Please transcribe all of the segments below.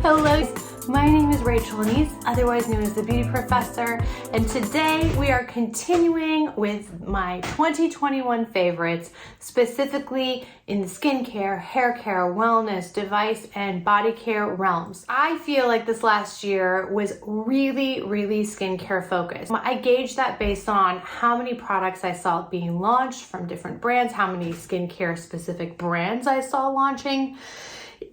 Hello, my name is Rachel Anise, otherwise known as the Beauty Professor, and today we are continuing with my 2021 favorites, specifically in the skincare, hair care, wellness, device, and body care realms. I feel like this last year was really skincare focused. I gauged that based on how many products I saw being launched from different brands, how many skincare specific brands I saw launching.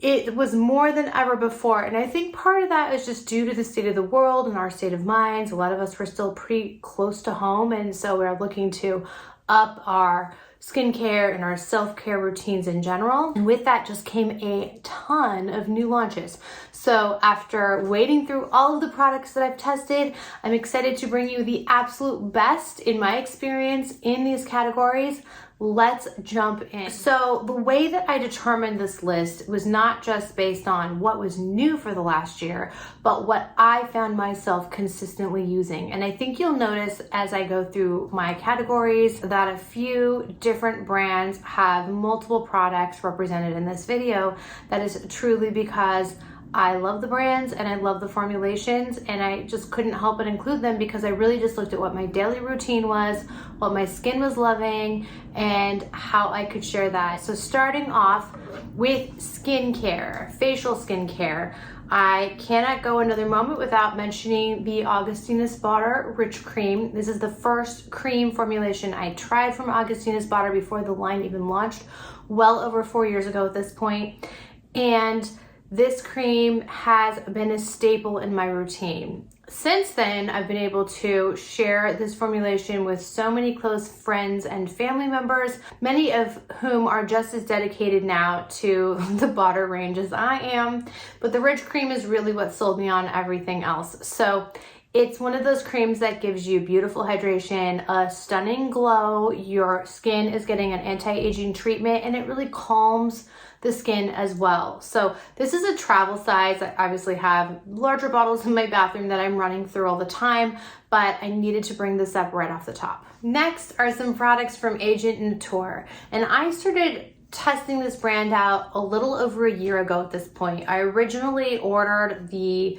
It was more than ever before, and I think part of that is just due to the state of the world and our state of minds. A lot of us were still pretty close to home, and so we're looking to up our skincare and our self-care routines in general. And with that just came a ton of new launches. So after wading through all of the products that I've tested, I'm excited to bring you the absolute best in my experience in these categories. Let's jump in. So the way that I determined this list was not just based on what was new for the last year, but what I found myself consistently using. And I think you'll notice as I go through my categories that a few different brands have multiple products represented in this video. That is truly because I love the brands and I love the formulations, and I just couldn't help but include them because I really just looked at what my daily routine was, what my skin was loving, and how I could share that. So starting off with skincare, facial skincare, I cannot go another moment without mentioning the Augustinus Bader Rich Cream. This is the first cream formulation I tried from Augustinus Bader before the line even launched, well over 4 years ago at this point. And this cream has been a staple in my routine. Since then, I've been able to share this formulation with so many close friends and family members, many of whom are just as dedicated now to the Bader range as I am. But the Rich Cream is really what sold me on everything else. So it's one of those creams that gives you beautiful hydration, a stunning glow, your skin is getting an anti-aging treatment, and it really calms the skin as well. So this is a travel size. I obviously have larger bottles in my bathroom that I'm running through all the time, but I needed to bring this up right off the top. Next are some products from Agent Nature, and I started testing this brand out a little over a year ago at this point. I originally ordered the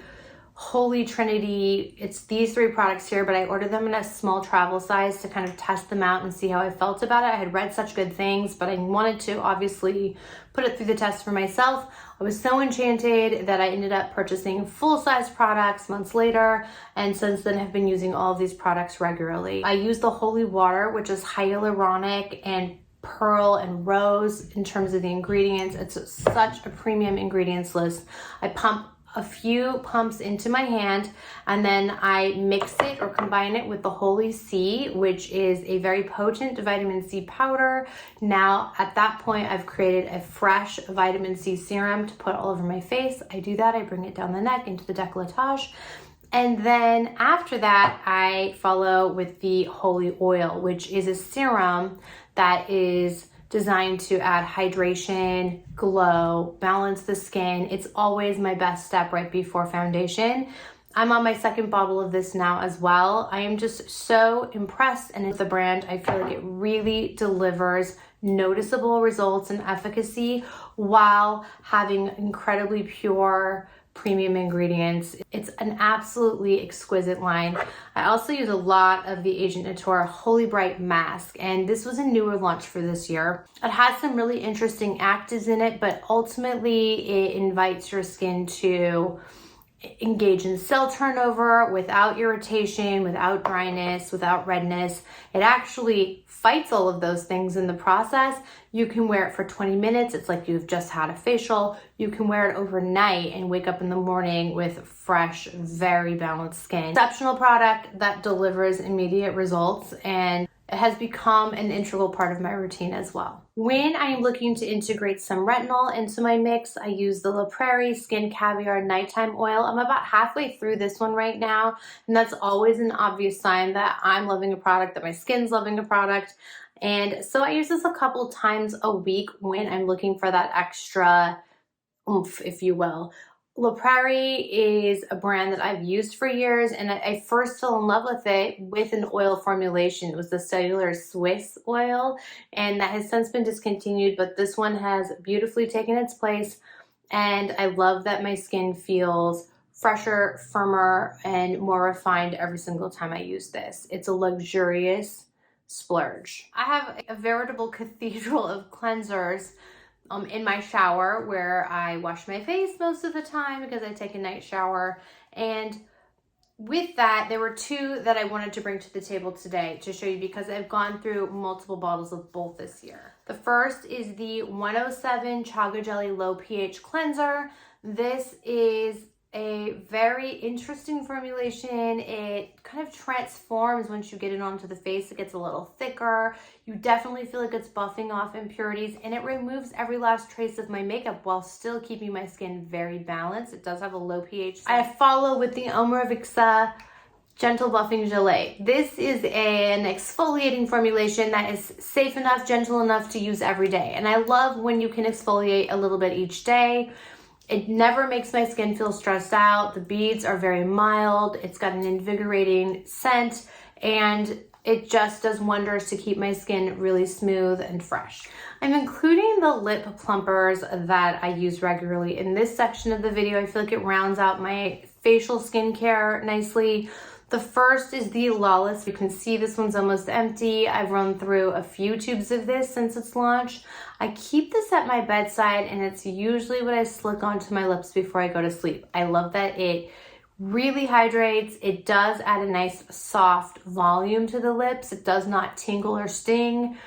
Holy Trinity. It's these three products here, but I ordered them in a small travel size to kind of test them out and see how I felt about it. I had read such good things, but I wanted to obviously put it through the test for myself. I was so enchanted that I ended up purchasing full-size products months later, and since then have been using all of these products regularly. I use the Holy Water, which is hyaluronic and pearl and rose in terms of the ingredients. It's such a premium ingredients list. I pump a few pumps into my hand, and then I mix it or combine it with the Holy C, which is a very potent vitamin C powder. Now at that point, I've created a fresh vitamin C serum to put all over my face. I do that, I bring it down the neck into the décolletage. And then after that, I follow with the Holy Oil, which is a serum that is designed to add hydration, glow, balance the skin. It's always my best step right before foundation. I'm on my second bottle of this now as well. I am just so impressed, and with the brand, I feel like it really delivers noticeable results and efficacy while having incredibly pure premium ingredients. It's an absolutely exquisite line. I also use a lot of the Agent Nature Holy Bright Mask, and this was a newer launch for this year. It has some really interesting actives in it, but ultimately it invites your skin to engage in cell turnover without irritation, without dryness, without redness. It actually fights all of those things in the process. You can wear it for 20 minutes. It's like you've just had a facial. You can wear it overnight and wake up in the morning with fresh, very balanced skin. Exceptional product that delivers immediate results, and it has become an integral part of my routine as well. When I am looking to integrate some retinol into my mix, I use the La Prairie Skin Caviar Nighttime Oil. I'm about halfway through this one right now, and that's always an obvious sign that I'm loving a product, that my skin's loving a product. And so I use this a couple times a week when I'm looking for that extra oomph, if you will. La Prairie is a brand that I've used for years, and I first fell in love with it with an oil formulation. It was the Cellular Swiss oil, and that has since been discontinued, but this one has beautifully taken its place. And I love that my skin feels fresher, firmer, and more refined every single time I use this. It's a luxurious splurge. I have a veritable cathedral of cleansers in my shower where I wash my face most of the time because I take a night shower. And with that, there were two that I wanted to bring to the table today to show you because I've gone through multiple bottles of both this year. The first is the 107 Chaga Jelly Low pH Cleanser. This is a very interesting formulation. It kind of transforms once you get it onto the face. It gets a little thicker. You definitely feel like it's buffing off impurities, and it removes every last trace of my makeup while still keeping my skin very balanced. It does have a low pH. I follow with the Omra Gentle Buffing Gelée. This is an exfoliating formulation that is safe enough, gentle enough to use every day. And I love when you can exfoliate a little bit each day. It never makes my skin feel stressed out. The beads are very mild. It's got an invigorating scent, and it just does wonders to keep my skin really smooth and fresh. I'm including the lip plumpers that I use regularly in this section of the video. I feel like it rounds out my facial skincare nicely. The first is the Lawless. You can see this one's almost empty. I've run through a few tubes of this since its launch. I keep this at my bedside, and it's usually what I slick onto my lips before I go to sleep. I love that it really hydrates. It does add a nice soft volume to the lips. It does not tingle or sting.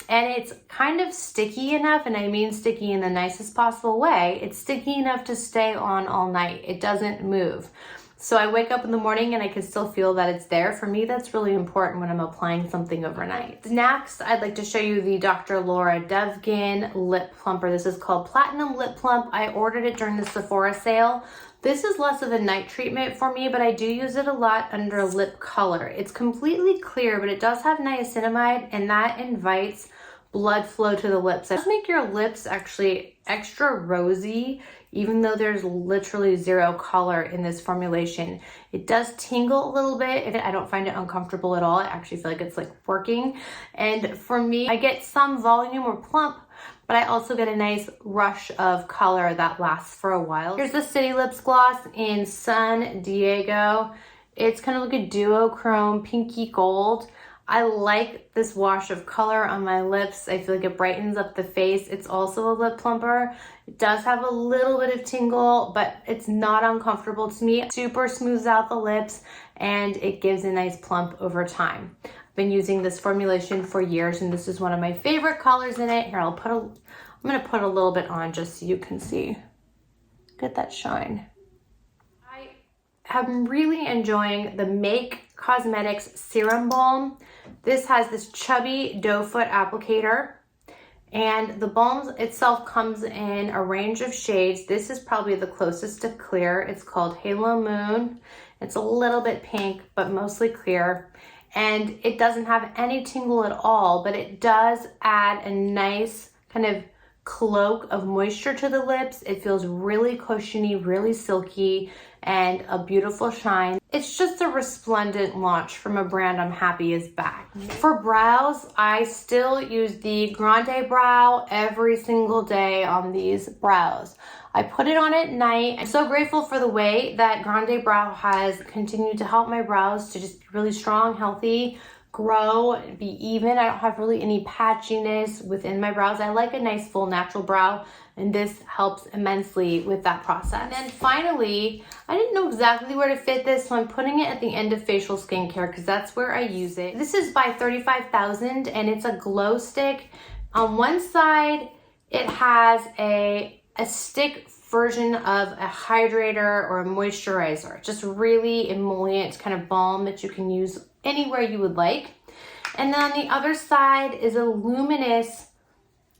And it's kind of sticky enough, and I mean sticky in the nicest possible way. It's sticky enough to stay on all night. It doesn't move. So I wake up in the morning and I can still feel that it's there. For me, that's really important when I'm applying something overnight. Next, I'd like to show you the Dr. Laura Devgan Lip Plumper. This is called Platinum Lip Plump. I ordered it during the Sephora sale. This is less of a night treatment for me, but I do use it a lot under lip color. It's completely clear, but it does have niacinamide, and that invites blood flow to the lips. It does make your lips actually extra rosy, even though there's literally zero color in this formulation. It does tingle a little bit. I don't find it uncomfortable at all. I actually feel like it's like working. And for me, I get some volume or plump, but I also get a nice rush of color that lasts for a while. Here's the City Lips Gloss in San Diego. It's kind of like a duochrome pinky gold. I like this wash of color on my lips. I feel like it brightens up the face. It's also a lip plumper. It does have a little bit of tingle, but it's not uncomfortable to me. It super smooths out the lips, and it gives a nice plump over time. I've been using this formulation for years, and this is one of my favorite colors in it. Here, I'm gonna put a little bit on just so you can see. Get that shine. I'm really enjoying the Make Cosmetics Serum Balm. This has this chubby doe foot applicator, and the balm itself comes in a range of shades. This is probably the closest to clear. It's called Halo Moon. It's a little bit pink, but mostly clear. And it doesn't have any tingle at all, but it does add a nice kind of cloak of moisture to the lips. It feels really cushiony, really silky, and a beautiful shine. It's just a resplendent launch from a brand I'm happy is back. For brows, I still use the Grande Brow every single day on these brows. I put it on at night. I'm so grateful for the way that Grande Brow has continued to help my brows to just be really strong, healthy, grow, be even. I don't have really any patchiness within my brows. I like a nice full natural brow, and this helps immensely with that process. And then finally, I didn't know exactly where to fit this, so I'm putting it at the end of facial skincare because that's where I use it. This is by 35,000, and it's a glow stick. On one side, it has a stick version of a hydrator or a moisturizer, just really emollient kind of balm that you can use anywhere you would like. And then on the other side is a luminous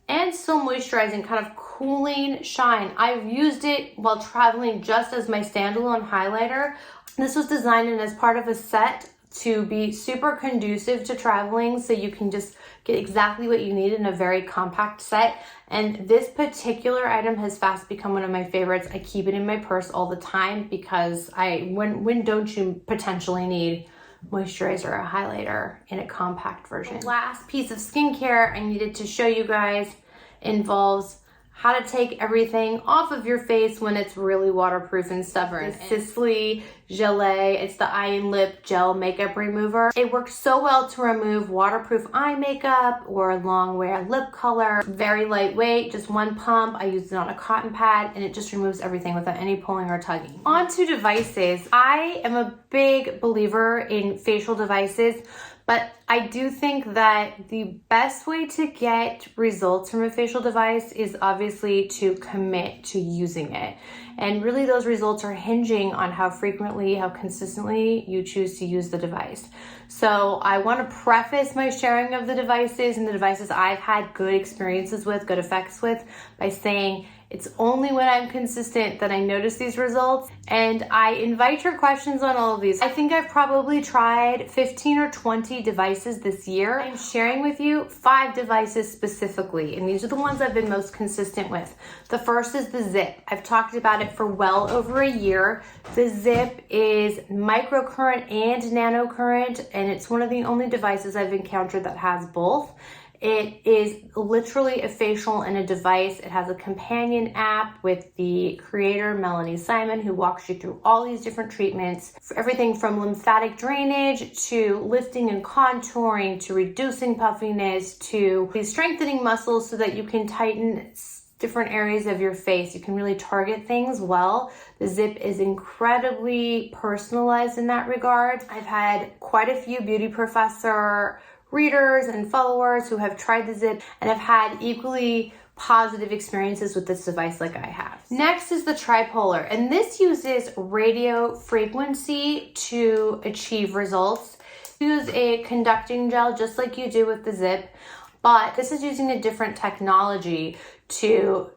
and still moisturizing kind of cooling shine. I've used it while traveling just as my standalone highlighter. This was designed as part of a set to be super conducive to traveling, so you can just get exactly what you need in a very compact set. And this particular item has fast become one of my favorites. I keep it in my purse all the time because when don't you potentially need moisturizer or highlighter in a compact version. The last piece of skincare I needed to show you guys involves how to take everything off of your face when it's really waterproof and stubborn. Sisley Gelée, it's the eye and lip gel makeup remover. It works so well to remove waterproof eye makeup or long wear lip color. Very lightweight, just one pump. I use it on a cotton pad and it just removes everything without any pulling or tugging. On to devices. I am a big believer in facial devices, but I do think that the best way to get results from a facial device is obviously to commit to using it. And really those results are hinging on how frequently, how consistently you choose to use the device. So I want to preface my sharing of the devices and the devices I've had good experiences with, good effects with, by saying it's only when I'm consistent that I notice these results, and I invite your questions on all of these. I think I've probably tried 15 or 20 devices this year. I'm sharing with you 5 devices specifically, and these are the ones I've been most consistent with. The first is the Zip. I've talked about it for well over a year. The Zip is microcurrent and nanocurrent, and it's one of the only devices I've encountered that has both. It is literally a facial and a device. It has a companion app with the creator, Melanie Simon, who walks you through all these different treatments. Everything from lymphatic drainage to lifting and contouring to reducing puffiness to strengthening muscles so that you can tighten different areas of your face. You can really target things well. The Zip is incredibly personalized in that regard. I've had quite a few Beauty Professor readers and followers who have tried the Zip and have had equally positive experiences with this device like I have. Next is the Tripolar, and this uses radio frequency to achieve results. Use a conducting gel just like you do with the Zip, but this is using a different technology to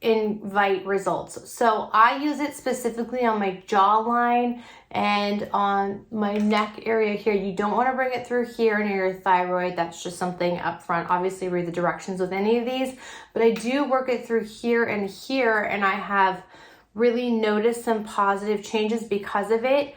invite results. So I use it specifically on my jawline and on my neck area here. You don't want to bring it through here near your thyroid. That's just something up front. Obviously read the directions with any of these, but I do work it through here, and I have really noticed some positive changes because of it.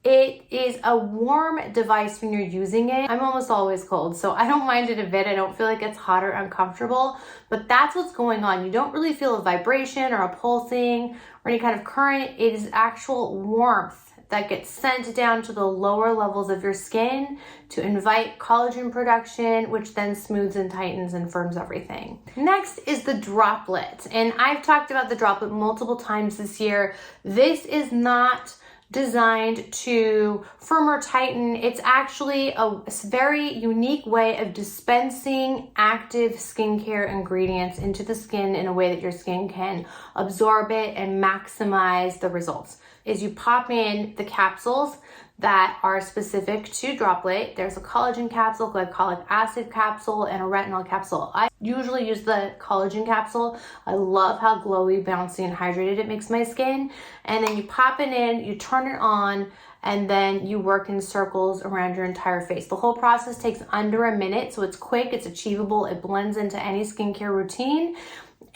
It is a warm device when you're using it. I'm almost always cold, so I don't mind it a bit. I don't feel like it's hot or uncomfortable, but that's what's going on. You don't really feel a vibration or a pulsing or any kind of current. It is actual warmth that gets sent down to the lower levels of your skin to invite collagen production, which then smooths and tightens and firms everything. Next is the Droplet, and I've talked about the Droplet multiple times this year. This is not designed to firm or tighten. It's actually a very unique way of dispensing active skincare ingredients into the skin in a way that your skin can absorb it and maximize the results. Is you pop in the capsules that are specific to Droplet. There's a collagen capsule, glycolic acid capsule, and a retinol capsule. I usually use the collagen capsule. I love how glowy, bouncy, and hydrated it makes my skin. And then you pop it in, you turn it on, and then you work in circles around your entire face. The whole process takes under a minute, so it's quick, it's achievable, it blends into any skincare routine.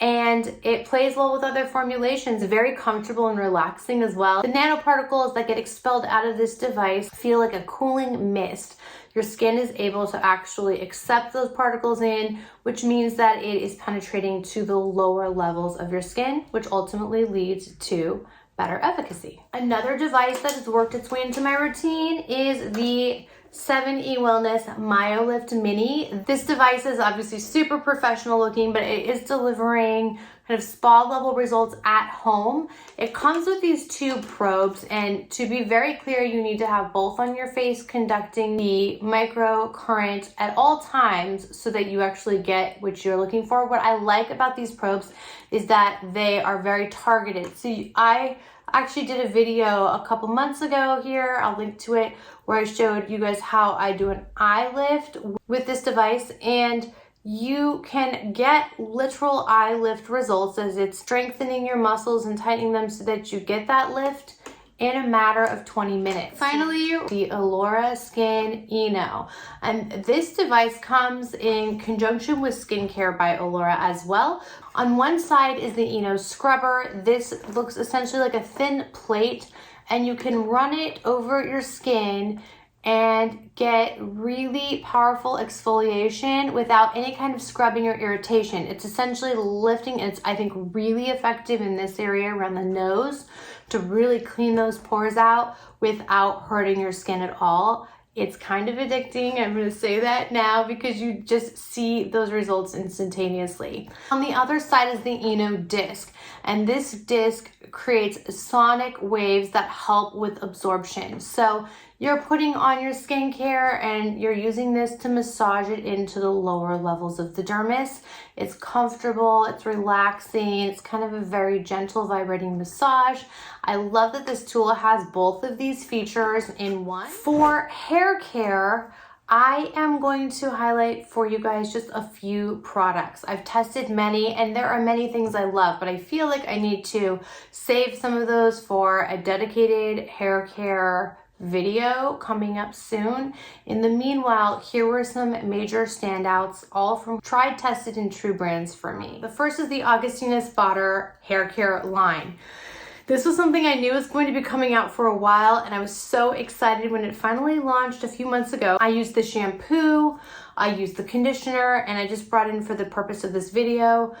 And it plays well with other formulations, very comfortable and relaxing as well. The nanoparticles that get expelled out of this device feel like a cooling mist. Your skin is able to actually accept those particles in, which means that it is penetrating to the lower levels of your skin, which ultimately leads to better efficacy. Another device that has worked its way into my routine is the 7E Wellness MyoLift Mini. This device is obviously super professional looking, but it is delivering kind of spa level results at home. It comes with these 2 probes, and to be very clear, you need to have both on your face conducting the microcurrent at all times so that you actually get what you're looking for. What I like about these probes is that they are very targeted. So I actually did a video a couple months ago here, I'll link to it, where I showed you guys how I do an eye lift with this device, and you can get literal eye lift results as it's strengthening your muscles and tightening them so that you get that lift in a matter of 20 minutes. Finally, the Allura Skin Eno. And this device comes in conjunction with Skincare by Allura as well. On one side is the Eno scrubber. This looks essentially like a thin plate, and you can run it over your skin and get really powerful exfoliation without any kind of scrubbing or irritation. It's essentially lifting, and it's, I think, really effective in this area around the nose to really clean those pores out without hurting your skin at all. It's kind of addicting. I'm going to say that now because you just see those results instantaneously. On the other side is the Eno disc, and this disc creates sonic waves that help with absorption. So you're putting on your skincare and you're using this to massage it into the lower levels of the dermis. It's comfortable, it's relaxing, it's kind of a very gentle vibrating massage. I love that this tool has both of these features in one. For hair care, I am going to highlight for you guys just a few products. I've tested many and there are many things I love, but I feel like I need to save some of those for a dedicated hair care video coming up soon. In the meanwhile, here were some major standouts, all from tried, tested, and true brands for me. The first is the Augustina Spotter Hair Care line. This was something I knew was going to be coming out for a while, and I was so excited when it finally launched a few months ago. I used the shampoo, I used the conditioner, and I just brought in for the purpose of this video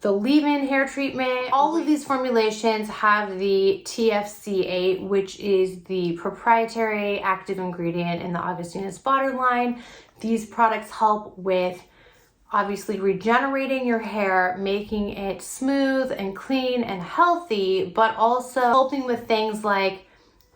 the leave-in hair treatment. All of these formulations have the TFC8, which is the proprietary active ingredient in the Augustina Spotter line. These products help with obviously regenerating your hair, making it smooth and clean and healthy, but also helping with things like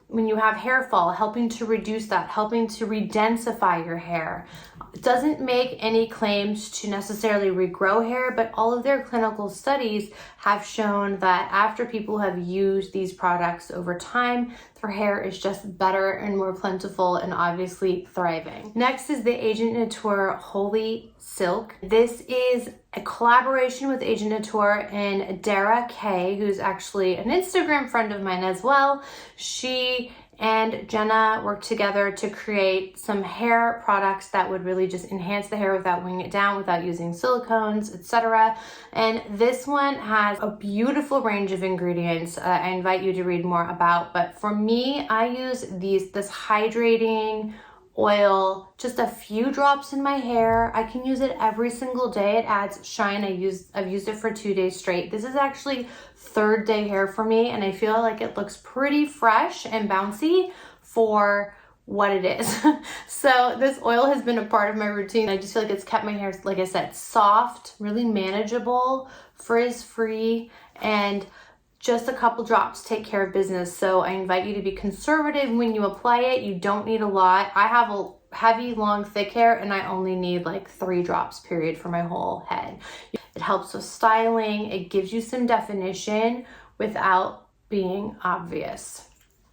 when you have hair fall, helping to reduce that, helping to redensify your hair. It doesn't make any claims to necessarily regrow hair, but all of their clinical studies have shown that after people have used these products over time, their hair is just better and more plentiful and obviously thriving. Next is the Agent Nature Holy Silk. This is a collaboration with Agent Nature and Dara K, who's actually an Instagram friend of mine as well. She and Jenna worked together to create some hair products that would really just enhance the hair without weighing it down, without using silicones, etc. And this one has a beautiful range of ingredients I invite you to read more about. But for me, I use this hydrating oil, just a few drops in my hair. I can use it every single day. It adds shine. I've used it for 2 days straight. This is actually third day hair for me, and I feel like it looks pretty fresh and bouncy for what it is. So this oil has been a part of my routine. I just feel like it's kept my hair, like I said, soft, really manageable, frizz-free, and just a couple drops take care of business. So I invite you to be conservative when you apply it. You don't need a lot. I have a heavy, long, thick hair, and I only need like 3 drops period for my whole head. It helps with styling. It gives you some definition without being obvious.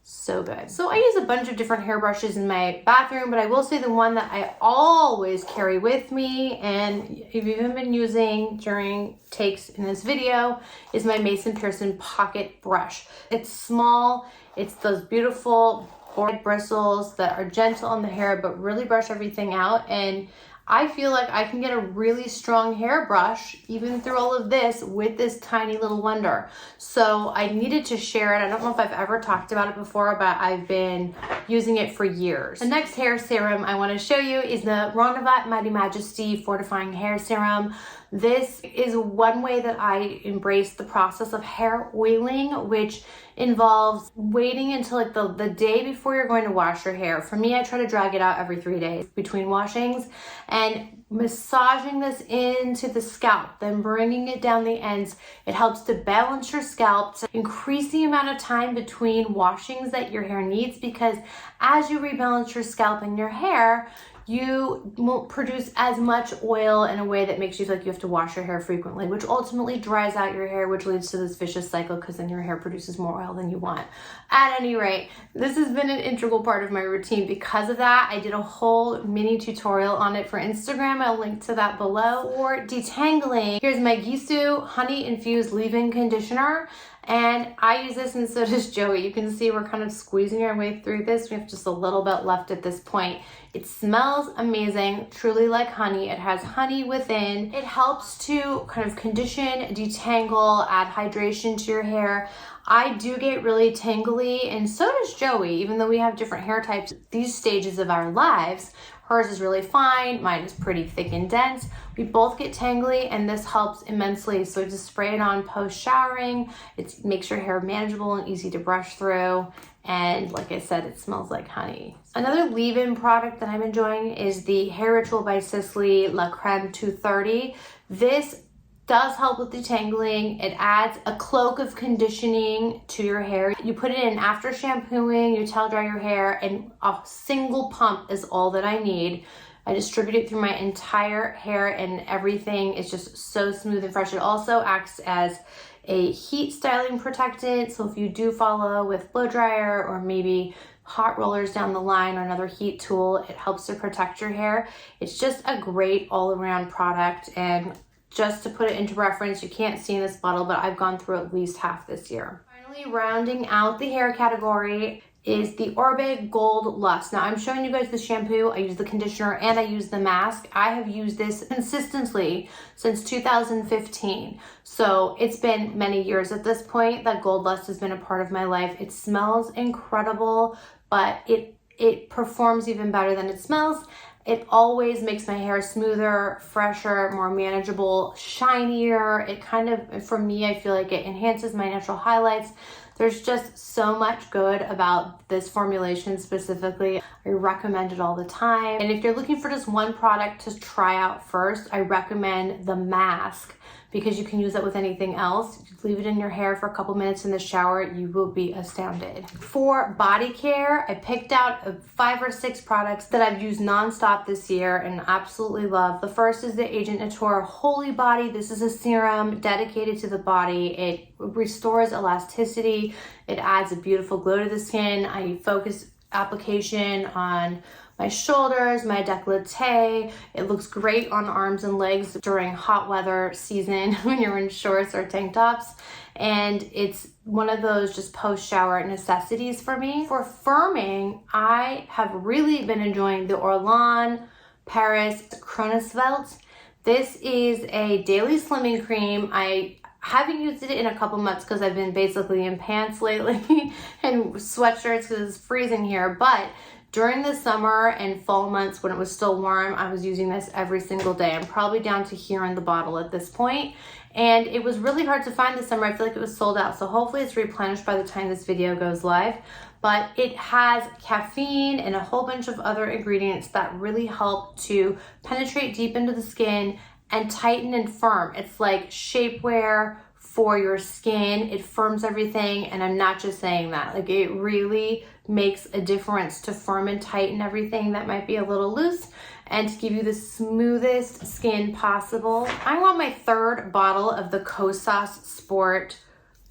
So good. So I use a bunch of different hair brushes in my bathroom, but I will say the one that I always carry with me and I've even been using during takes in this video is my Mason Pearson pocket brush. It's small. It's those beautiful board bristles that are gentle on the hair but really brush everything out, and I feel like I can get a really strong hairbrush even through all of this with this tiny little wonder. So I needed to share it. I don't know if I've ever talked about it before, but I've been using it for years. The next hair serum I want to show you is the Renovat Mighty Majesty Fortifying Hair Serum. This is one way that I embrace the process of hair oiling, which involves waiting until like the day before you're going to wash your hair. For me, I try to drag it out every 3 days between washings and massaging this into the scalp, then bringing it down the ends. It helps to balance your scalp, to increase the amount of time between washings that your hair needs, because as you rebalance your scalp and your hair, you won't produce as much oil in a way that makes you feel like you have to wash your hair frequently, which ultimately dries out your hair, which leads to this vicious cycle because then your hair produces more oil than you want. At any rate, this has been an integral part of my routine. Because of that, I did a whole mini tutorial on it for Instagram. I'll link to that below. For detangling, here's my Gisu Honey Infused Leave-In Conditioner. And I use this and so does Joey. You can see we're kind of squeezing our way through this. We have just a little bit left at this point. It smells amazing, truly like honey. It has honey within. It helps to kind of condition, detangle, add hydration to your hair. I do get really tangly, and so does Joey, even though we have different hair types. These stages of our lives, hers is really fine, mine is pretty thick and dense. We both get tangly, and this helps immensely. So just spray it on post showering. It makes your hair manageable and easy to brush through. And like I said, it smells like honey. Another leave-in product that I'm enjoying is the Hair Ritual by Sisley La Creme 230. This does help with detangling. It adds a cloak of conditioning to your hair. You put it in after shampooing, you towel dry your hair, and a single pump is all that I need. I distribute it through my entire hair, and everything is just so smooth and fresh. It also acts as a heat styling protectant, so if you do follow with blow dryer or maybe hot rollers down the line or another heat tool, it helps to protect your hair. It's just a great all-around product, and just to put it into reference, you can't see in this bottle, but I've gone through at least half this year. Finally, rounding out the hair category is the Orbe Gold Lust. Now, I'm showing you guys the shampoo, I use the conditioner, and I use the mask. I have used this consistently since 2015. So it's been many years at this point that Gold Lust has been a part of my life. It smells incredible, but it performs even better than it smells. It always makes my hair smoother, fresher, more manageable, shinier. It kind of, for me, I feel like it enhances my natural highlights. There's just so much good about this formulation specifically. I recommend it all the time. And if you're looking for just one product to try out first, I recommend the mask, because you can use that with anything else. You leave it in your hair for a couple minutes in the shower, you will be astounded. For body care, I picked out 5 or 6 products that I've used nonstop this year and absolutely love. The first is the Agent Nature Holy Body. This is a serum dedicated to the body. It restores elasticity. It adds a beautiful glow to the skin. I focus application on my shoulders, my décolleté. It looks great on arms and legs during hot weather season when you're in shorts or tank tops. And it's one of those just post-shower necessities for me. For firming, I have really been enjoying the Orlan Paris Chronosvelt. This is a daily slimming cream. I haven't used it in a couple months because I've been basically in pants lately and sweatshirts because it's freezing here, but during the summer and fall months when it was still warm, I was using this every single day. I'm probably down to here in the bottle at this point. And it was really hard to find this summer. I feel like it was sold out. So hopefully it's replenished by the time this video goes live. But it has caffeine and a whole bunch of other ingredients that really help to penetrate deep into the skin and tighten and firm. It's like shapewear for your skin. It firms everything, and I'm not just saying that. Like, it really makes a difference to firm and tighten everything that might be a little loose and to give you the smoothest skin possible. I'm on my 3rd bottle of the Kosas Sport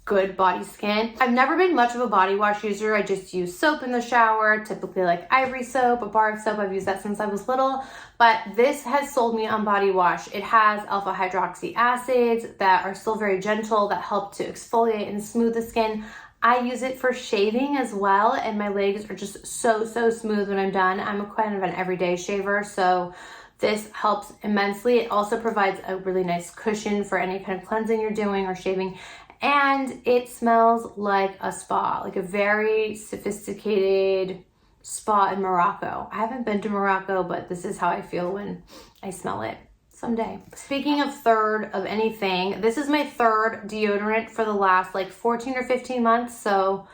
Good Body Skin. I've never been much of a body wash user. I just use soap in the shower, typically like Ivory soap, a bar of soap. I've used that since I was little, but this has sold me on body wash. It has alpha hydroxy acids that are still very gentle, that help to exfoliate and smooth the skin. I use it for shaving as well, and my legs are just so smooth when I'm done. I'm a kind of an everyday shaver, so this helps immensely. It also provides a really nice cushion for any kind of cleansing you're doing or shaving. And it smells like a spa, like a very sophisticated spa in Morocco. I haven't been to Morocco, but this is how I feel when I smell it someday. Speaking of 3rd of anything, this is my 3rd deodorant for the last like 14 or 15 months. So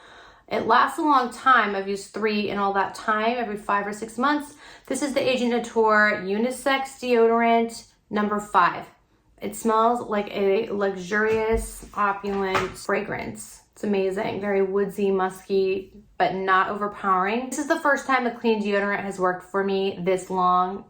it lasts a long time. I've used 3 in all that time, every 5 or 6 months. This is the Agent Nature Unisex Deodorant number 5. It smells like a luxurious, opulent fragrance. It's amazing, very woodsy, musky, but not overpowering. This is the first time a clean deodorant has worked for me this long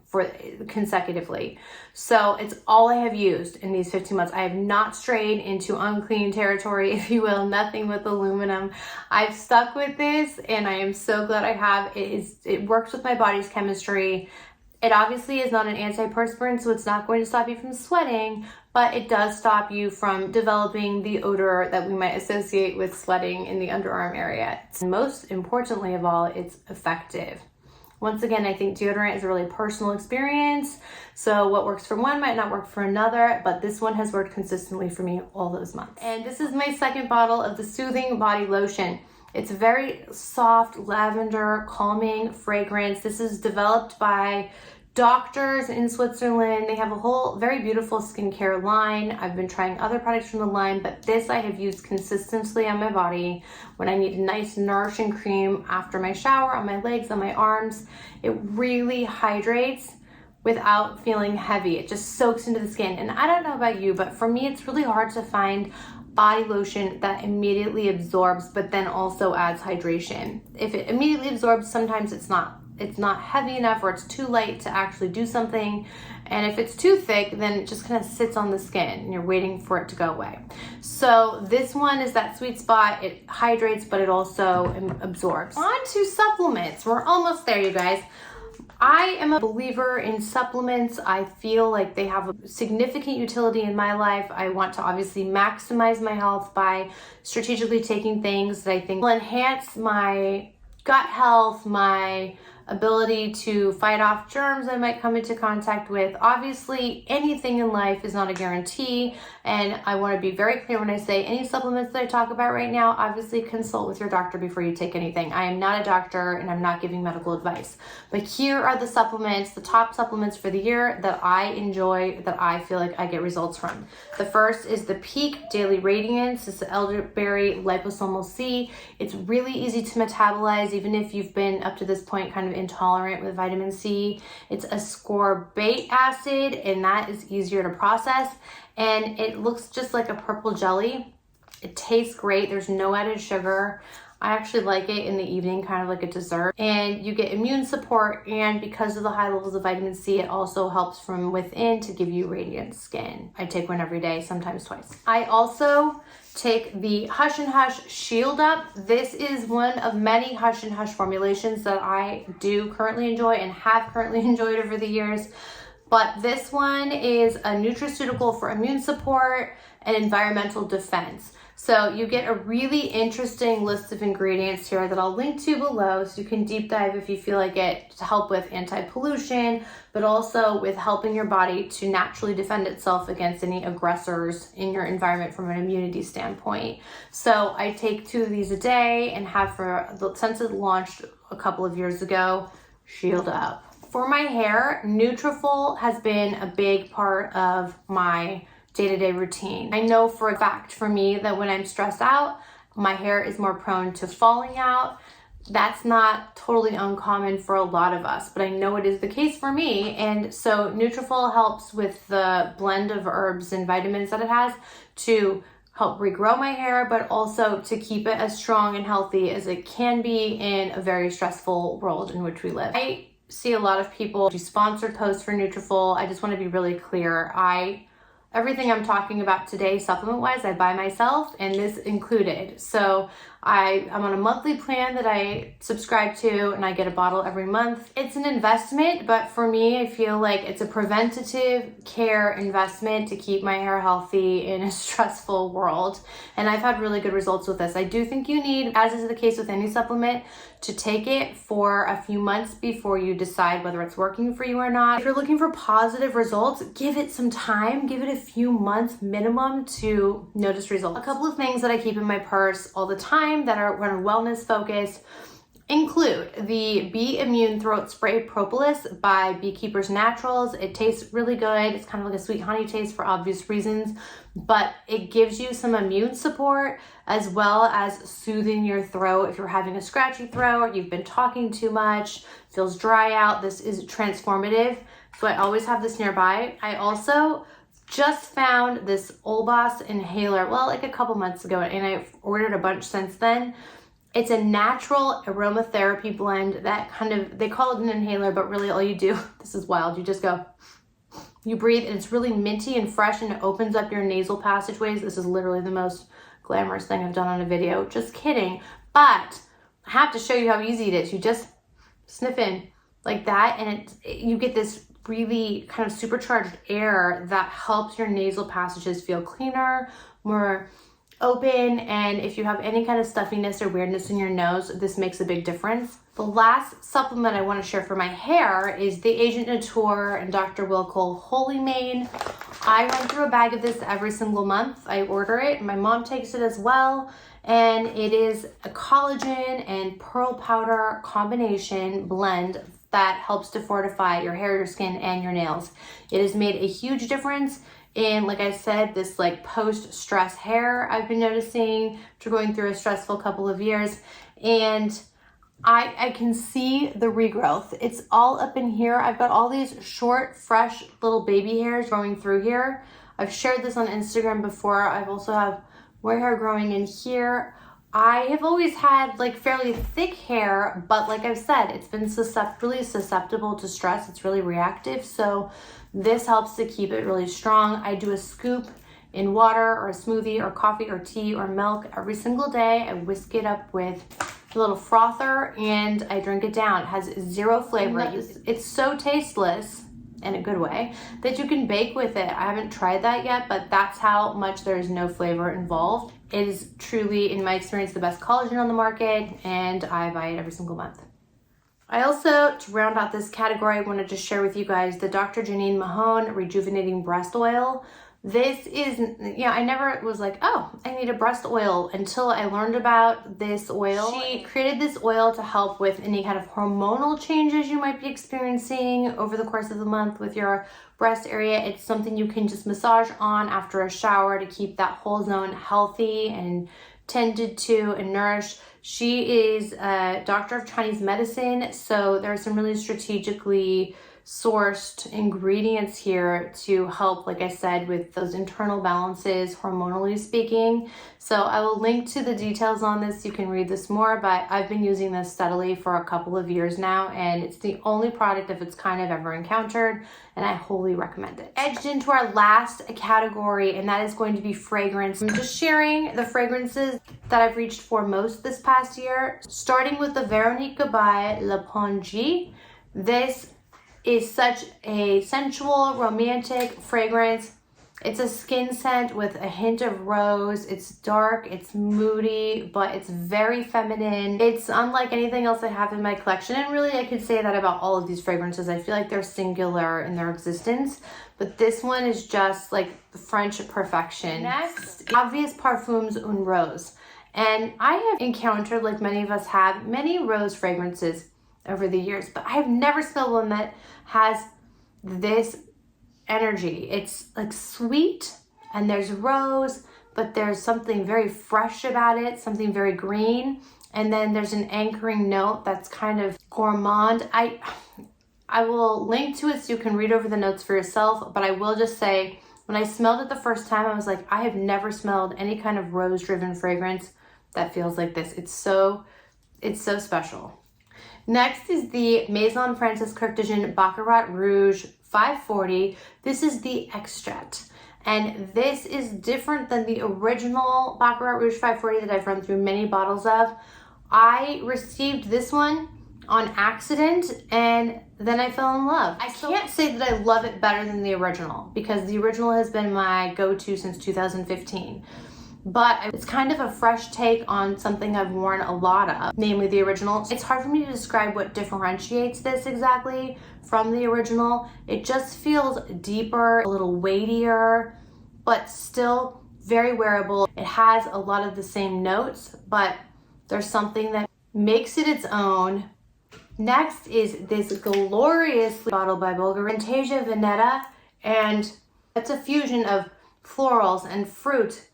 consecutively. So it's all I have used in these 15 months. I have not strayed into unclean territory, if you will, nothing with aluminum. I've stuck with this, and I am so glad I have. It works with my body's chemistry. It obviously is not an antiperspirant, so it's not going to stop you from sweating, but it does stop you from developing the odor that we might associate with sweating in the underarm area. And most importantly of all, it's effective. Once again, I think deodorant is a really personal experience. So what works for one might not work for another, but this one has worked consistently for me all those months. And this is my second bottle of the Soothing Body Lotion. It's a very soft lavender calming fragrance. This is developed by doctors in Switzerland. They have a whole very beautiful skincare line. I've been trying other products from the line, but this I have used consistently on my body when I need a nice nourishing cream after my shower, on my legs, on my arms. It really hydrates without feeling heavy. It just soaks into the skin. And I don't know about you, but for me, it's really hard to find body lotion that immediately absorbs, but then also adds hydration. If it immediately absorbs, sometimes it's not heavy enough or it's too light to actually do something. And if it's too thick, then it just kind of sits on the skin and you're waiting for it to go away. So this one is that sweet spot. It hydrates, but it also absorbs. On to supplements. We're almost there, you guys. I am a believer in supplements. I feel like they have a significant utility in my life. I want to obviously maximize my health by strategically taking things that I think will enhance my gut health, my ability to fight off germs I might come into contact with. Obviously, anything in life is not a guarantee, and I want to be very clear when I say any supplements that I talk about right now, obviously consult with your doctor before you take anything. I am not a doctor and I'm not giving medical advice, but here are the supplements, the top supplements for the year that I enjoy, that I feel like I get results from. The first is the Peak Daily Radiance. It's the elderberry liposomal C. It's really easy to metabolize, even if you've been up to this point kind of intolerant with vitamin C. It's ascorbate acid, and that is easier to process, and it looks just like a purple jelly. It tastes great. There's no added sugar. I actually like it in the evening, kind of like a dessert. And you get immune support, and because of the high levels of vitamin C, it also helps from within to give you radiant skin. I take one every day, sometimes twice. I also take the Hush and Hush Shield Up. This is one of many Hush and Hush formulations that I do currently enjoy and have currently enjoyed over the years. But this one is a nutraceutical for immune support and environmental defense. So you get a really interesting list of ingredients here that I'll link to below, so you can deep dive if you feel like it, to help with anti-pollution, but also with helping your body to naturally defend itself against any aggressors in your environment from an immunity standpoint. So I take 2 of these a day and have since it launched a couple of years ago. Shield Up. For my hair, Nutrafol has been a big part of my day-to-day routine. I know for a fact for me that when I'm stressed out, my hair is more prone to falling out. That's not totally uncommon for a lot of us, but I know it is the case for me. And so Nutrafol helps with the blend of herbs and vitamins that it has to help regrow my hair, but also to keep it as strong and healthy as it can be in a very stressful world in which we live. I see a lot of people do sponsored posts for Nutrafol. I just want to be really clear. Everything I'm talking about today, supplement-wise, I buy myself, and this included. So I'm on a monthly plan that I subscribe to, and I get a bottle every month. It's an investment, but for me, I feel like it's a preventative care investment to keep my hair healthy in a stressful world. And I've had really good results with this. I do think you need, as is the case with any supplement, to take it for a few months before you decide whether it's working for you or not. If you're looking for positive results, give it some time, give it a few months minimum to notice results. A couple of things that I keep in my purse all the time that are wellness focused include the Bee Immune Throat Spray Propolis by Beekeepers Naturals. It tastes really good. It's kind of like a sweet honey taste for obvious reasons, but it gives you some immune support as well as soothing your throat. If you're having a scratchy throat, you've been talking too much, feels dry out, this is transformative. So I always have this nearby. I also just found this Olbas inhaler, well, like a couple months ago, and I've ordered a bunch since then. It's a natural aromatherapy blend that they call it an inhaler, but really all you do, this is wild, you just go, you breathe, and it's really minty and fresh, and it opens up your nasal passageways. This is literally the most glamorous thing I've done on a video. Just kidding. But I have to show you how easy it is. You just sniff in like that, and you get this really kind of supercharged air that helps your nasal passages feel cleaner, more open, and if you have any kind of stuffiness or weirdness in your nose, this makes a big difference. The last supplement I want to share for my hair is the Agent Nature and Dr. Wilco Holy Mane. I run through a bag of this every single month. I order it, my mom takes it as well, and it is a collagen and pearl powder combination blend that helps to fortify your hair, your skin, and your nails. It has made a huge difference in, like I said, this like post-stress hair I've been noticing after going through a stressful couple of years, and I can see the regrowth. It's all up in here. I've got all these short, fresh little baby hairs growing through here. I've shared this on Instagram before. I've also have more hair growing in here. I have always had like fairly thick hair, but like I've said, it's been really susceptible to stress. It's really reactive. So this helps to keep it really strong. I do a scoop in water or a smoothie or coffee or tea or milk every single day. I whisk it up with a little frother and I drink it down. It has zero flavor. It's so tasteless in a good way that you can bake with it. I haven't tried that yet, but that's how much there is no flavor involved. It is truly, in my experience, the best collagen on the market, and I buy it every single month. I also, to round out this category, wanted to share with you guys the Dr. Janine Mahone Rejuvenating Breast Oil. This is, I never was like, oh, I need a breast oil until I learned about this oil. She created this oil to help with any kind of hormonal changes you might be experiencing over the course of the month with your breast area. It's something you can just massage on after a shower to keep that whole zone healthy and tended to and nourished. She is a doctor of Chinese medicine, so there are some really strategically sourced ingredients here to help, like I said, with those internal balances, hormonally speaking. So I will link to the details on this. You can read this more, but I've been using this steadily for a couple of years now, and it's the only product of its kind I've ever encountered, and I wholly recommend it. Edged into our last category, and that is going to be fragrance. I'm just sharing the fragrances that I've reached for most this past year, starting with the Veronique by Le Pongy. This is such a sensual, romantic fragrance. It's a skin scent with a hint of rose. It's dark, it's moody, but it's very feminine. It's unlike anything else I have in my collection, and really I could say that about all of these fragrances. I feel like they're singular in their existence, but this one is just like French perfection. Next, Obvious Parfums Un Rose. And I have encountered, like many of us have, many rose fragrances over the years, but I've never smelled one that has this energy. It's like sweet and there's rose, but there's something very fresh about it, something very green, and then there's an anchoring note that's kind of gourmand. I will link to it so you can read over the notes for yourself, but I will just say, when I smelled it the first time, I was like, I have never smelled any kind of rose-driven fragrance that feels like this. It's so special. Next is the Maison Francis Kirk de Jean Baccarat Rouge 540. This is the extract, and this is different than the original Baccarat Rouge 540 that I've run through many bottles of. I received this one on accident, and then I fell in love. I can't say that I love it better than the original, because the original has been my go-to since 2015. But it's kind of a fresh take on something I've worn a lot of, namely the original. It's hard for me to describe what differentiates this exactly from the original. It just feels deeper, a little weightier, but still very wearable. It has a lot of the same notes, but there's something that makes it its own. Next is this glorious bottle by Bulgari, Fantasia Veneta, and it's a fusion of florals and fruit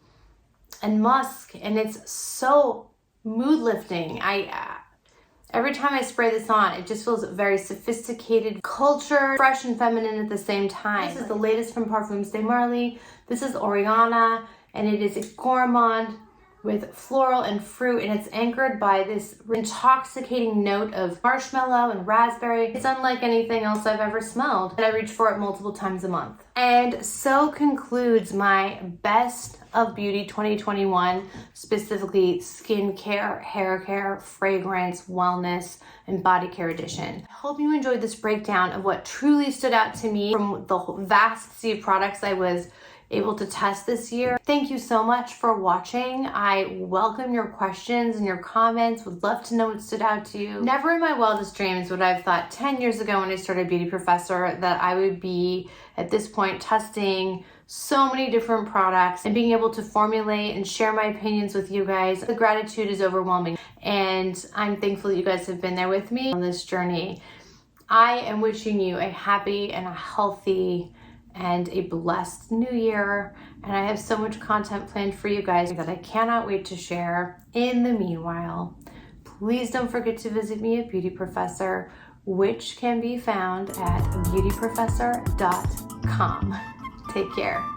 and musk, and it's so mood lifting. Every time I spray this on, it just feels very sophisticated, cultured, fresh and feminine at the same time. This is the latest from Parfums de Marly. This is Oriana, and it is a gourmand with floral and fruit, and it's anchored by this intoxicating note of marshmallow and raspberry. It's unlike anything else I've ever smelled, and I reach for it multiple times a month. And so concludes my Best of Beauty 2021, specifically skincare, hair care, fragrance, wellness, and body care edition. I hope you enjoyed this breakdown of what truly stood out to me from the vast sea of products I was able to test this year. Thank you so much for watching. I welcome your questions and your comments. Would love to know what stood out to you. Never in my wildest dreams would I have thought 10 years ago when I started Beauty Professor that I would be at this point testing so many different products and being able to formulate and share my opinions with you guys. The gratitude is overwhelming, and I'm thankful that you guys have been there with me on this journey. I am wishing you a happy and a healthy and a blessed new year, and I have so much content planned for you guys that I cannot wait to share. In the meanwhile, please don't forget to visit me at Beauty Professor, which can be found at beautyprofessor.com. Take care.